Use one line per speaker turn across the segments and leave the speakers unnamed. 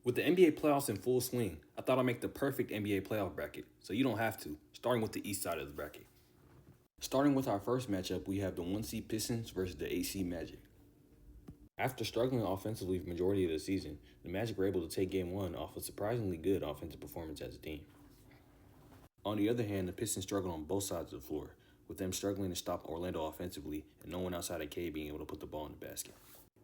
With the NBA playoffs in full swing, I thought I'd make the perfect NBA playoff bracket, so you don't have to, starting with the east side of the bracket. Starting with our first matchup, we have the 1 seed Pistons versus the 8 seed Magic. After struggling offensively for the majority of the season, the Magic were able to take Game 1 off a surprisingly good offensive performance as a team. On the other hand, the Pistons struggled on both sides of the floor, with them struggling to stop Orlando offensively and no one outside of K being able to put the ball in the basket.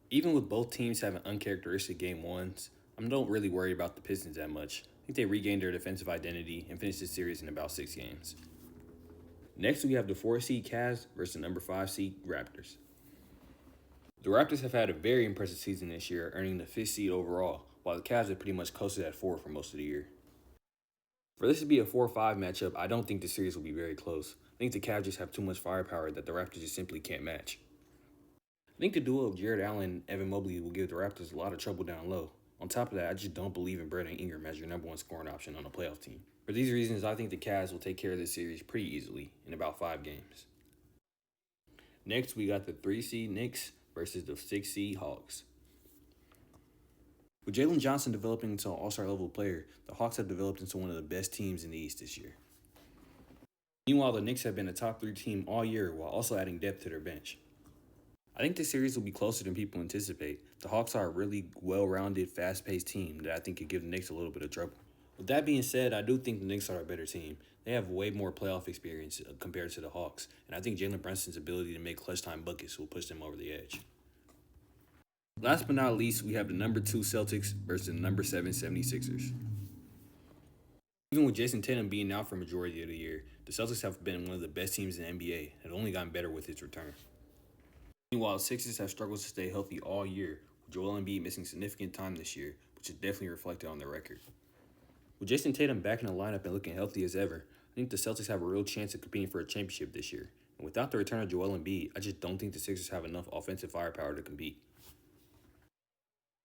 Even with both teams having uncharacteristic Game 1s, I don't really worry about the Pistons that much. I think they regained their defensive identity and finished the series in about 6 games. Next, we have the 4 seed Cavs versus the number 5 seed Raptors. The Raptors have had a very impressive season this year, earning the 5th seed overall, while the Cavs have pretty much coasted at 4 for most of the year. For this to be a 4-5 matchup, I don't think the series will be very close. I think the Cavs just have too much firepower that the Raptors just simply can't match. I think the duo of Jared Allen and Evan Mobley will give the Raptors a lot of trouble down low. On top of that, I just don't believe in Brandon Ingram as your number 1 scoring option on a playoff team. For these reasons, I think the Cavs will take care of this series pretty easily in about 5 games. Next, we got the 3 seed Knicks versus the 6 seed Hawks. With Jalen Johnson developing into an all-star level player, the Hawks have developed into one of the best teams in the East this year. Meanwhile, the Knicks have been a top 3 team all year while also adding depth to their bench. I think this series will be closer than people anticipate. The Hawks are a really well-rounded, fast-paced team that I think could give the Knicks a little bit of trouble. With that being said, I do think the Knicks are a better team. They have way more playoff experience compared to the Hawks, and I think Jalen Brunson's ability to make clutch-time buckets will push them over the edge. Last but not least, we have the number 2 Celtics versus the number 7 76ers. Even with Jason Tatum being out for a majority of the year, the Celtics have been one of the best teams in the NBA and have only gotten better with his return. Meanwhile, the Sixers have struggled to stay healthy all year, with Joel Embiid missing significant time this year, which is definitely reflected on their record. With Jason Tatum back in the lineup and looking healthy as ever, I think the Celtics have a real chance of competing for a championship this year. And without the return of Joel Embiid, I just don't think the Sixers have enough offensive firepower to compete.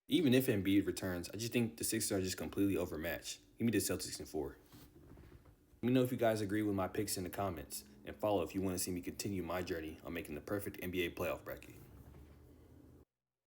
Even if Embiid returns, I just think the Sixers are just completely overmatched. Give me the Celtics in 4. Let me know if you guys agree with my picks in the comments, and follow if you want to see me continue my journey on making the perfect NBA playoff bracket.